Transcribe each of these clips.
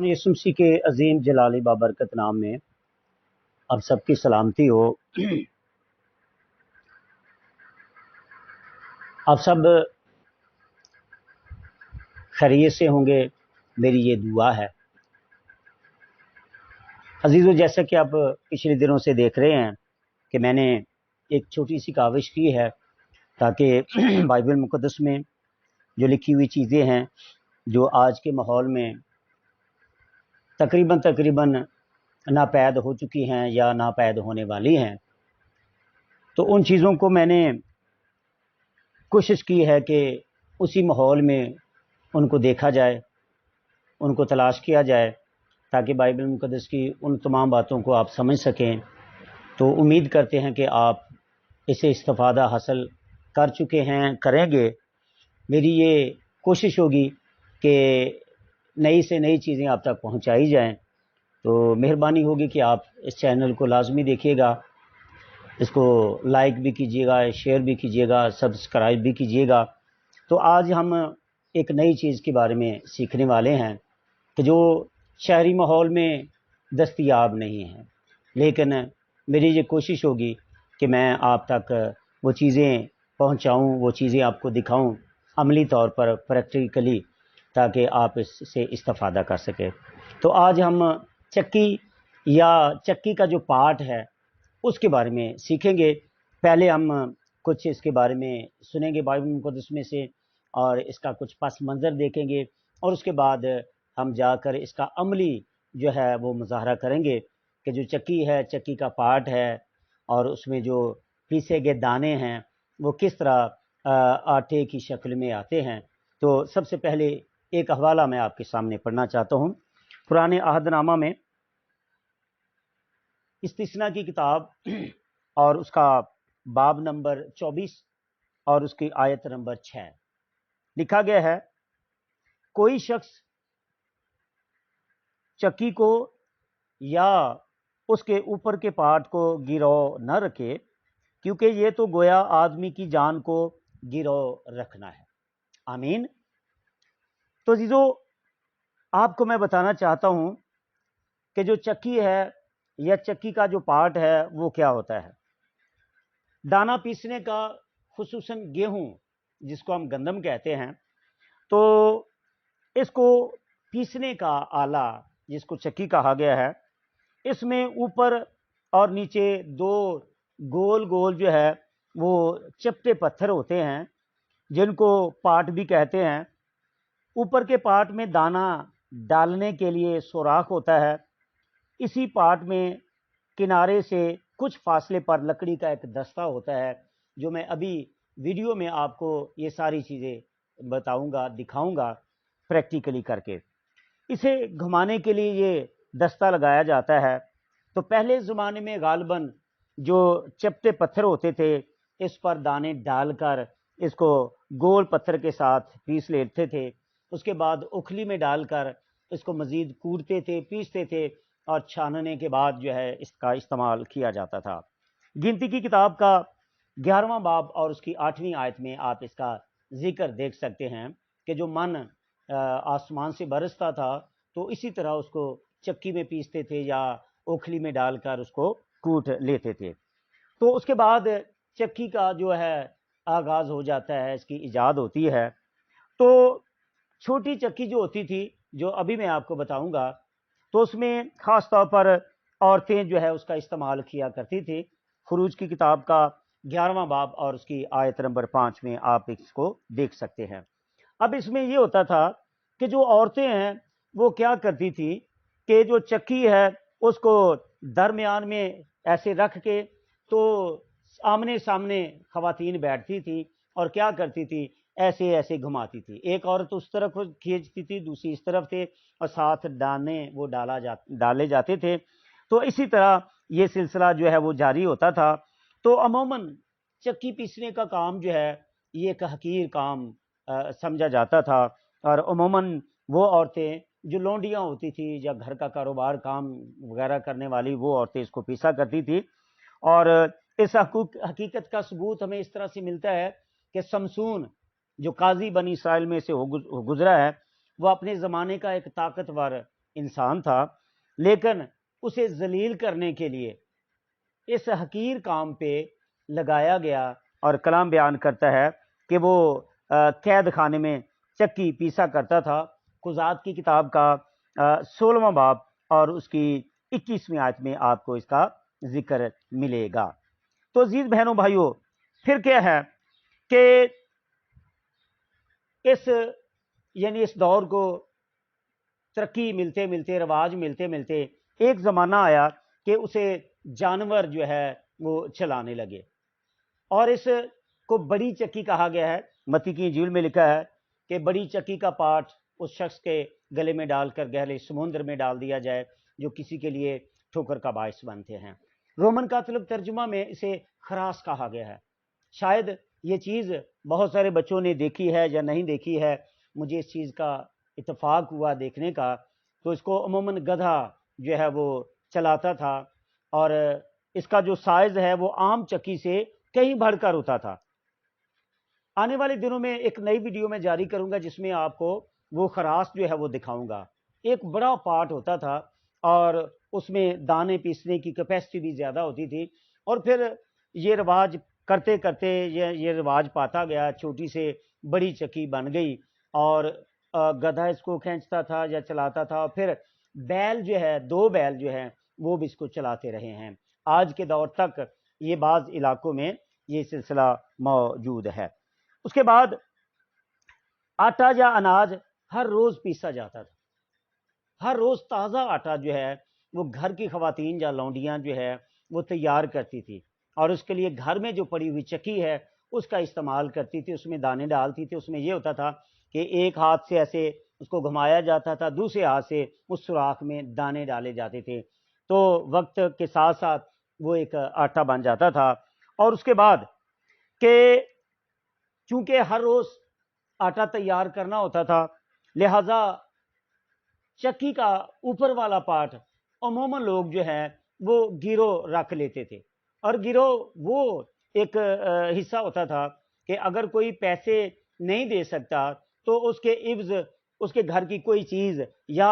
یسوع مسیح کے عظیم جلالی بابرکت نام میں آپ سب کی سلامتی ہو۔ آپ سب خیریت سے ہوں گے، میری یہ دعا ہے۔ عزیزو، جیسا کہ آپ پچھلے دنوں سے دیکھ رہے ہیں کہ میں نے ایک چھوٹی سی کاوش کی ہے تاکہ بائبل مقدس میں جو لکھی ہوئی چیزیں ہیں جو آج کے ماحول میں تقریباً ناپید ہو چکی ہیں یا ناپید ہونے والی ہیں، تو ان چیزوں کو میں نے کوشش کی ہے کہ اسی ماحول میں ان کو دیکھا جائے، ان کو تلاش کیا جائے تاکہ بائبل مقدس کی ان تمام باتوں کو آپ سمجھ سکیں۔ تو امید کرتے ہیں کہ آپ اسے استفادہ حاصل کر چکے ہیں، کریں گے۔ میری یہ کوشش ہوگی کہ نئی سے نئی چیزیں آپ تک پہنچائی جائیں، تو مہربانی ہوگی کہ آپ اس چینل کو لازمی دیکھیے گا، اس کو لائک بھی کیجیے گا، شیئر بھی کیجیے گا، سبسکرائب بھی کیجیے گا۔ تو آج ہم ایک نئی چیز کے بارے میں سیکھنے والے ہیں کہ جو شہری ماحول میں دستیاب نہیں ہے، لیکن میری یہ کوشش ہوگی کہ میں آپ تک وہ چیزیں پہنچاؤں، وہ چیزیں آپ کو دکھاؤں عملی طور پر، پریکٹیکلی، تاکہ آپ اس سے استفادہ کر سکیں۔ تو آج ہم چکی یا چکی کا جو پارٹ ہے اس کے بارے میں سیکھیں گے۔ پہلے ہم کچھ اس کے بارے میں سنیں گے بائبل مقدس میں سے، اور اس کا کچھ پس منظر دیکھیں گے، اور اس کے بعد ہم جا کر اس کا عملی جو ہے وہ مظاہرہ کریں گے کہ جو چکی ہے، چکی کا پارٹ ہے، اور اس میں جو پیسے گئے دانے ہیں وہ کس طرح آٹے کی شکل میں آتے ہیں۔ تو سب سے پہلے ایک حوالہ میں آپ کے سامنے پڑھنا چاہتا ہوں، پرانے عہد نامہ میں استثنا کی کتاب اور اس کا باب نمبر 24 اور اس کی آیت نمبر 6 لکھا گیا ہے، کوئی شخص چکی کو یا اس کے اوپر کے پارٹ کو گرو نہ رکھے، کیونکہ یہ تو گویا آدمی کی جان کو گرو رکھنا ہے۔ آمین۔ تو عزیزو، آپ کو میں بتانا چاہتا ہوں کہ جو چکی ہے یا چکی کا جو پارٹ ہے وہ کیا ہوتا ہے۔ دانا پیسنے کا، خصوصاً گیہوں جس کو ہم گندم کہتے ہیں، تو اس کو پیسنے کا آلہ جس کو چکی کہا گیا ہے، اس میں اوپر اور نیچے دو گول گول جو ہے وہ چپٹے پتھر ہوتے ہیں جن کو پاٹ بھی کہتے ہیں۔ اوپر کے پارٹ میں دانا ڈالنے کے لیے سوراخ ہوتا ہے۔ اسی پارٹ میں کنارے سے کچھ فاصلے پر لکڑی کا ایک دستہ ہوتا ہے، جو میں ابھی ویڈیو میں آپ کو یہ ساری چیزیں بتاؤں گا، دکھاؤں گا پریکٹیکلی کر کے۔ اسے گھمانے کے لیے یہ دستہ لگایا جاتا ہے۔ تو پہلے زمانے میں غالباً جو چپٹے پتھر ہوتے تھے اس پر دانے ڈال کر اس کو گول پتھر کے ساتھ پیس لیتے تھے، اس کے بعد اکھلی میں ڈال کر اس کو مزید کوڑتے تھے، پیستے تھے، اور چھاننے کے بعد جو ہے اس کا استعمال کیا جاتا تھا۔ گنتی کی کتاب کا 11واں باب اور اس کی 8ویں آیت میں آپ اس کا ذکر دیکھ سکتے ہیں کہ جو من آسمان سے برستا تھا تو اسی طرح اس کو چکی میں پیستے تھے یا اوکھلی میں ڈال کر اس کو کوٹ لیتے تھے۔ تو اس کے بعد چکی کا جو ہے آغاز ہو جاتا ہے، اس کی ایجاد ہوتی ہے۔ تو چھوٹی چکی جو ہوتی تھی، جو ابھی میں آپ کو بتاؤں گا، تو اس میں خاص طور پر عورتیں جو ہے اس کا استعمال کیا کرتی تھی۔ خروج کی کتاب کا 11واں باب اور اس کی آیت نمبر 5 میں آپ اس کو دیکھ سکتے ہیں۔ اب اس میں یہ ہوتا تھا کہ جو عورتیں ہیں وہ کیا کرتی تھی کہ جو چکی ہے اس کو درمیان میں ایسے رکھ کے تو آمنے سامنے خواتین بیٹھتی تھی اور کیا کرتی تھی، ایسے ایسے گھماتی تھی۔ ایک عورت اس طرف کھینچتی تھی، دوسری اس طرف تھے، اور ساتھ دانے وہ ڈالے جاتے تھے۔ تو اسی طرح یہ سلسلہ جو ہے وہ جاری ہوتا تھا۔ تو عموماً چکی پیسنے کا کام جو ہے یہ ایک حقیر کام سمجھا جاتا تھا، اور عموماً وہ عورتیں جو لونڈیاں ہوتی تھی یا گھر کا کاروبار کام وغیرہ کرنے والی، وہ عورتیں اس کو پیسا کرتی تھی۔ اور اس حقیقت کا ثبوت ہمیں اس طرح سے ملتا ہے کہ سمسون جو قاضی بنی اسرائیل میں سے گزرا ہے، وہ اپنے زمانے کا ایک طاقتور انسان تھا، لیکن اسے ذلیل کرنے کے لیے اس حقیر کام پہ لگایا گیا، اور کلام بیان کرتا ہے کہ وہ قید خانے میں چکی پیسا کرتا تھا۔ قضات کی کتاب کا 16واں باب اور اس کی 21ویں آیت میں آپ کو اس کا ذکر ملے گا۔ تو عزیز بہنوں بھائیوں، پھر کیا ہے کہ اس دور کو ترقی ملتے ملتے، رواج ملتے ملتے ایک زمانہ آیا کہ اسے جانور جو ہے وہ چلانے لگے، اور اس کو بڑی چکی کہا گیا ہے۔ متی کی انجیل میں لکھا ہے کہ بڑی چکی کا پارٹ اس شخص کے گلے میں ڈال کر گہرے سمندر میں ڈال دیا جائے جو کسی کے لیے ٹھوکر کا باعث بنتے ہیں۔ رومن کاتولک ترجمہ میں اسے خراس کہا گیا ہے۔ شاید یہ چیز بہت سارے بچوں نے دیکھی ہے یا نہیں دیکھی ہے، مجھے اس چیز کا اتفاق ہوا دیکھنے کا۔ تو اس کو عموماً گدھا جو ہے وہ چلاتا تھا، اور اس کا جو سائز ہے وہ عام چکی سے کہیں بڑھ کر ہوتا تھا۔ آنے والے دنوں میں ایک نئی ویڈیو میں جاری کروں گا جس میں آپ کو وہ خراس جو ہے وہ دکھاؤں گا۔ ایک بڑا پارٹ ہوتا تھا، اور اس میں دانے پیسنے کی کیپیسٹی بھی زیادہ ہوتی تھی، اور پھر یہ رواج کرتے کرتے یہ رواج پاتا گیا، چھوٹی سے بڑی چکی بن گئی، اور گدھا اس کو کھینچتا تھا یا چلاتا تھا، اور پھر بیل جو ہے، 2 بیل جو ہیں وہ بھی اس کو چلاتے رہے ہیں۔ آج کے دور تک یہ بعض علاقوں میں یہ سلسلہ موجود ہے۔ اس کے بعد آٹا یا اناج ہر روز پیسا جاتا تھا۔ ہر روز تازہ آٹا جو ہے وہ گھر کی خواتین یا لونڈیاں جو ہے وہ تیار کرتی تھی، اور اس کے لیے گھر میں جو پڑی ہوئی چکی ہے اس کا استعمال کرتی تھی، اس میں دانے ڈالتی تھی۔ اس میں یہ ہوتا تھا کہ ایک ہاتھ سے ایسے اس کو گھمایا جاتا تھا، دوسرے ہاتھ سے اس سوراخ میں دانے ڈالے جاتے تھے، تو وقت کے ساتھ ساتھ وہ ایک آٹا بن جاتا تھا۔ اور اس کے بعد کہ چونکہ ہر روز آٹا تیار کرنا ہوتا تھا، لہذا چکی کا اوپر والا پارٹ عموماً لوگ جو ہیں وہ گیرو رکھ لیتے تھے، اور گیرو وہ ایک حصہ ہوتا تھا کہ اگر کوئی پیسے نہیں دے سکتا تو اس کے عوض اس کے گھر کی کوئی چیز یا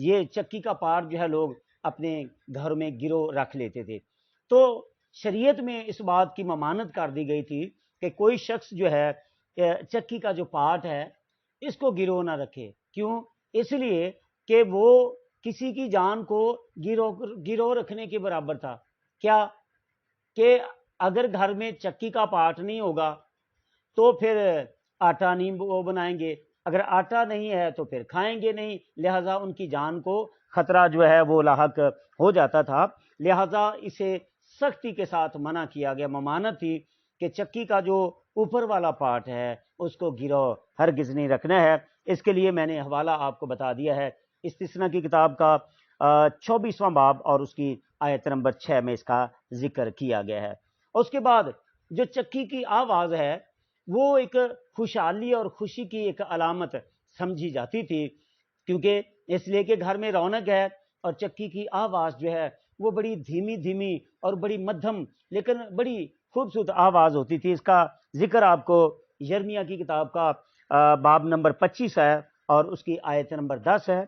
یہ چکی کا پارٹ جو ہے لوگ اپنے گھر میں گیرو رکھ لیتے تھے۔ تو شریعت میں اس بات کی ممانعت کر دی گئی تھی کہ کوئی شخص جو ہے چکی کا جو پارٹ ہے اس کو گیرو نہ رکھے۔ کیوں؟ اس لیے کہ وہ کسی کی جان کو گیرو رکھنے کے برابر تھا۔ کیا کہ اگر گھر میں چکی کا پارٹ نہیں ہوگا تو پھر آٹا نہیں وہ بنائیں گے، اگر آٹا نہیں ہے تو پھر کھائیں گے نہیں، لہٰذا ان کی جان کو خطرہ جو ہے وہ لاحق ہو جاتا تھا۔ لہٰذا اسے سختی کے ساتھ منع کیا گیا، ممانعت تھی کہ چکی کا جو اوپر والا پارٹ ہے اس کو گیرو ہرگز نہیں رکھنا ہے۔ اس کے لیے میں نے حوالہ آپ کو بتا دیا ہے، استثنا کی کتاب کا 24واں باب اور اس کی آیت نمبر 6 میں اس کا ذکر کیا گیا ہے۔ اس کے بعد جو چکی کی آواز ہے وہ ایک خوشحالی اور خوشی کی ایک علامت سمجھی جاتی تھی، کیونکہ اس لیے کہ گھر میں رونق ہے، اور چکی کی آواز جو ہے وہ بڑی دھیمی دھیمی اور بڑی مدھم لیکن بڑی خوبصورت آواز ہوتی تھی۔ اس کا ذکر آپ کو یرمیہ کی کتاب کا باب نمبر 25 ہے اور اس کی آیت نمبر 10 ہے،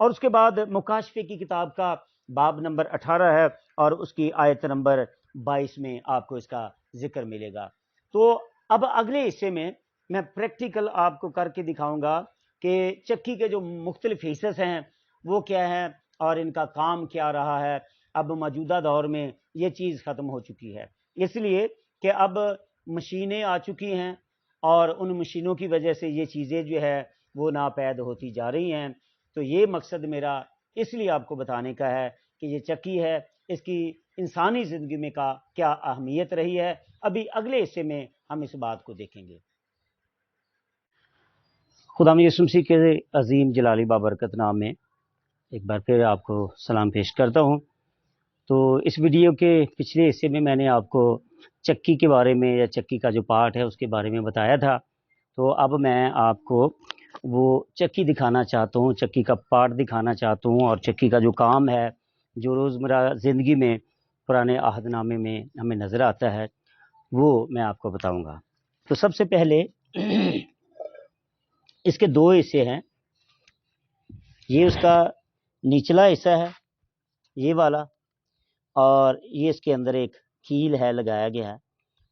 اور اس کے بعد مکاشفے کی کتاب کا باب نمبر 18 ہے اور اس کی آیت نمبر 22 میں آپ کو اس کا ذکر ملے گا۔ تو اب اگلے حصے میں میں پریکٹیکل آپ کو کر کے دکھاؤں گا کہ چکی کے جو مختلف حصص ہیں وہ کیا ہیں اور ان کا کام کیا رہا ہے۔ اب موجودہ دور میں یہ چیز ختم ہو چکی ہے، اس لیے کہ اب مشینیں آ چکی ہیں، اور ان مشینوں کی وجہ سے یہ چیزیں جو ہے وہ ناپید ہوتی جا رہی ہیں۔ تو یہ مقصد میرا اس لیے آپ کو بتانے کا ہے کہ یہ چکی ہے، اس کی انسانی زندگی میں کا کیا اہمیت رہی ہے۔ ابھی اگلے حصے میں ہم اس بات کو دیکھیں گے۔ خدا یسوع مسیح کے عظیم جلالی بابرکت نام میں ایک بار پھر آپ کو سلام پیش کرتا ہوں۔ تو اس ویڈیو کے پچھلے حصے میں میں نے آپ کو چکی کے بارے میں یا چکی کا جو پارٹ ہے اس کے بارے میں بتایا تھا، تو اب میں آپ کو وہ چکی دکھانا چاہتا ہوں، چکی کا پارٹ دکھانا چاہتا ہوں، اور چکی کا جو کام ہے جو روزمرہ زندگی میں پرانے عہد نامے میں ہمیں نظر آتا ہے وہ میں آپ کو بتاؤں گا۔ تو سب سے پہلے اس کے 2 حصے ہیں، یہ اس کا نچلا حصہ ہے یہ والا، اور یہ اس کے اندر ایک کیل ہے لگایا گیا ہے،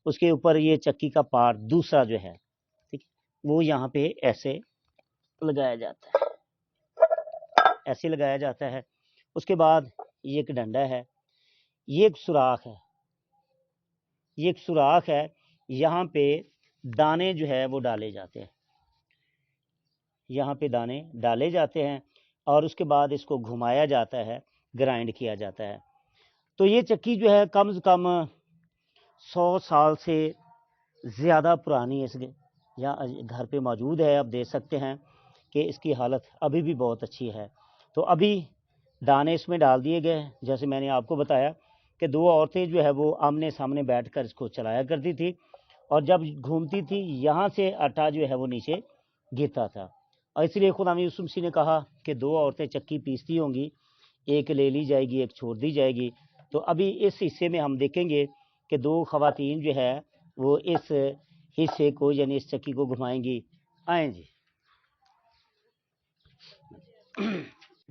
اس کے اوپر یہ چکی کا پارٹ دوسرا جو ہے ٹھیک وہ یہاں پہ ایسے لگایا جاتا ہے، ایسے لگایا جاتا ہے۔ اس کے بعد یہ ایک ڈنڈا ہے، یہ ایک سوراخ ہے، یہ ایک سوراخ ہے، یہاں پہ دانے جو ہے وہ ڈالے جاتے ہیں، یہاں پہ دانے ڈالے جاتے ہیں، اور اس کے بعد اس کو گھمایا جاتا ہے، گرائنڈ کیا جاتا ہے۔ تو یہ چکی جو ہے کم از کم 100 سال سے زیادہ پرانی اس یہاں گھر پہ موجود ہے۔ آپ دیکھ سکتے ہیں کہ اس کی حالت ابھی بھی بہت اچھی ہے۔ تو ابھی دانے اس میں ڈال دیے گئے، جیسے میں نے آپ کو بتایا کہ 2 عورتیں جو ہے وہ آمنے سامنے بیٹھ کر اس کو چلایا کرتی تھی، اور جب گھومتی تھی یہاں سے آٹا جو ہے وہ نیچے گرتا تھا، اور اس لیے خدا یوسف مسیح نے کہا کہ 2 عورتیں چکی پیستی ہوں گی، ایک لے لی جائے گی، ایک چھوڑ دی جائے گی۔ تو ابھی اس حصے میں ہم دیکھیں گے کہ 2 خواتین جو ہے وہ اس حصے کو یعنی اس چکی کو گھمائیں گی۔ آئیں جی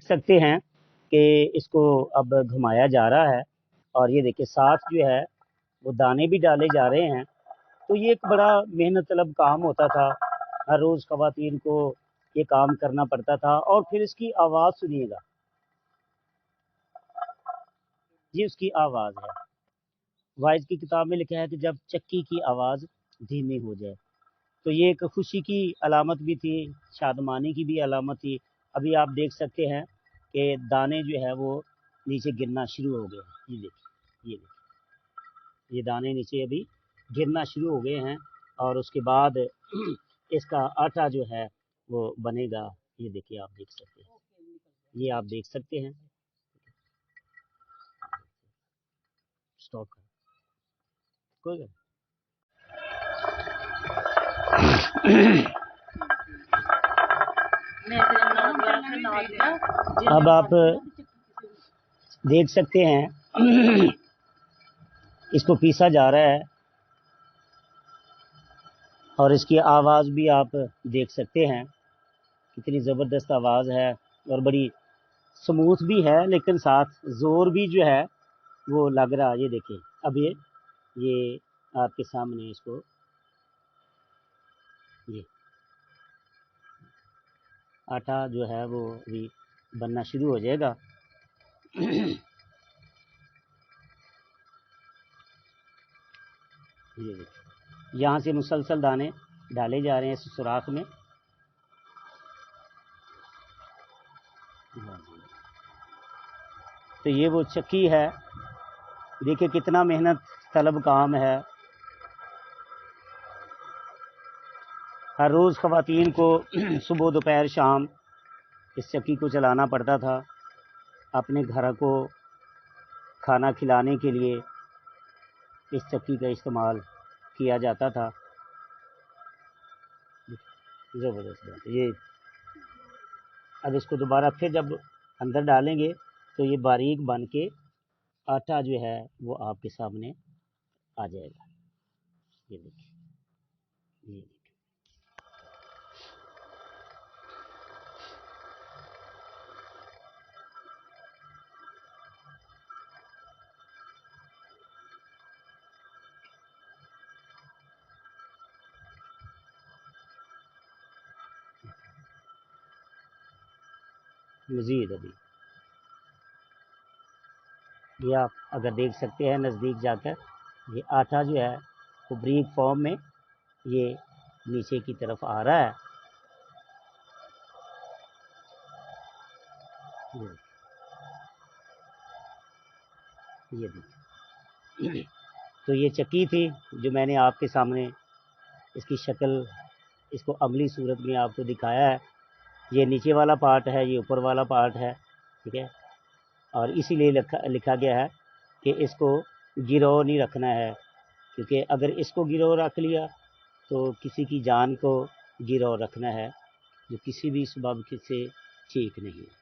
سکتے ہیں کہ اس کو اب گھمایا جا رہا ہے، اور یہ دیکھیں ساتھ جو ہے وہ دانے بھی ڈالے جا رہے ہیں۔ تو یہ ایک بڑا محنت طلب کام ہوتا تھا، ہر روز خواتین کو یہ کام کرنا پڑتا تھا۔ اور پھر اس کی آواز سنیے گا، یہ اس کی آواز ہے۔ وائز کی کتاب میں لکھا ہے کہ جب چکی کی آواز دھیمی ہو جائے، تو یہ ایک خوشی کی علامت بھی تھی، شادمانی کی بھی علامت تھی۔ ابھی آپ دیکھ سکتے ہیں کہ دانے جو ہے وہ نیچے گرنا شروع ہو گئے ہیں، یہ دیکھیں، یہ دانے نیچے ابھی گرنا شروع ہو گئے ہیں، اور اس کے بعد اس کا آٹا جو ہے وہ بنے گا۔ یہ دیکھیے، آپ دیکھ سکتے ہیں، یہ آپ دیکھ سکتے ہیں۔ سٹاپ کر کوئی اب آپ دیکھ سکتے ہیں اس کو پیسا جا رہا ہے، اور اس کی آواز بھی آپ دیکھ سکتے ہیں، کتنی زبردست آواز ہے، اور بڑی سموتھ بھی ہے، لیکن ساتھ زور بھی جو ہے وہ لگ رہا۔ یہ دیکھیں، اب یہ آپ کے سامنے اس کو یہ آٹا جو ہے وہ بھی بننا شروع ہو جائے گا۔ یہ دیکھیں، یہاں سے مسلسل دانے ڈالے جا رہے ہیں اس سوراخ میں۔ تو یہ وہ چکی ہے، دیکھیں کتنا محنت طلب کام ہے۔ ہر روز خواتین کو صبح دوپہر شام اس چکی کو چلانا پڑتا تھا، اپنے گھر کو کھانا کھلانے کے لیے اس چکی کا استعمال کیا جاتا تھا۔ زبردست بات ہے۔ یہ اب اس کو دوبارہ پھر جب اندر ڈالیں گے تو یہ باریک بن کے آٹا جو ہے وہ آپ کے سامنے آ جائے گا۔ یہ دیکھیں، یہ مزید ابھی یہ آپ اگر دیکھ سکتے ہیں نزدیک جا کر، یہ آٹا جو ہے وہ بریک فارم میں یہ نیچے کی طرف آ رہا ہے۔ یہ دیکھیں، تو یہ چکی تھی جو میں نے آپ کے سامنے اس کی شکل، اس کو عملی صورت میں آپ کو دکھایا ہے۔ یہ نیچے والا پارٹ ہے، یہ اوپر والا پارٹ ہے، ٹھیک ہے، اور اسی لیے لکھا گیا ہے کہ اس کو گرو نہیں رکھنا ہے، کیونکہ اگر اس کو گرو رکھ لیا تو کسی کی جان کو گرو رکھنا ہے، جو کسی بھی سبب سے ٹھیک نہیں ہے۔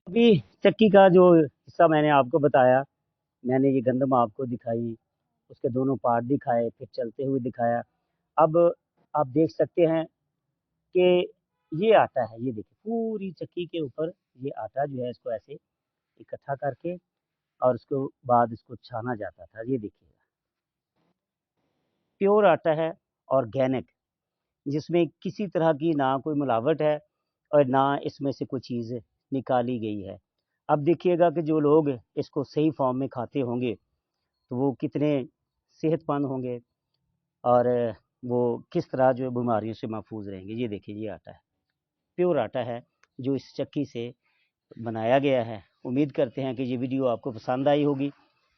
ابھی چکی کا جو حصہ میں نے آپ کو بتایا، میں نے یہ گندم آپ کو دکھائی، اس کے دونوں پارٹ دکھائے، پھر چلتے ہوئے دکھایا۔ اب آپ دیکھ سکتے ہیں کہ یہ آٹا ہے، یہ دیکھیں پوری چکی کے اوپر یہ آٹا جو ہے اس کو ایسے اکٹھا کر کے اور اس کے بعد اس کو چھانا جاتا تھا۔ یہ دیکھیے گا پیور آٹا ہے، آرگینک، جس میں کسی طرح کی نہ کوئی ملاوٹ ہے اور نہ اس میں سے کوئی چیز نکالی گئی ہے۔ اب دیکھیے گا کہ جو لوگ اس کو صحیح فارم میں کھاتے ہوں گے تو وہ کتنے صحت مند ہوں گے اور وہ کس طرح جو بیماریوں سے محفوظ رہیں گے۔ یہ دیکھیے یہ آٹا ہے، پیور آٹا ہے جو اس چکی سے بنایا گیا ہے۔ امید کرتے ہیں کہ یہ ویڈیو آپ کو پسند آئی ہوگی،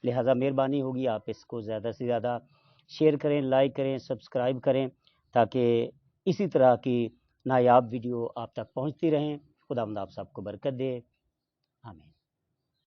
لہٰذا مہربانی ہوگی آپ اس کو زیادہ سے زیادہ شیئر کریں، لائک کریں، سبسکرائب کریں تاکہ اسی طرح کی نایاب ویڈیو آپ تک پہنچتی رہیں۔ خداوند آپ سب کو برکت دے، آمین۔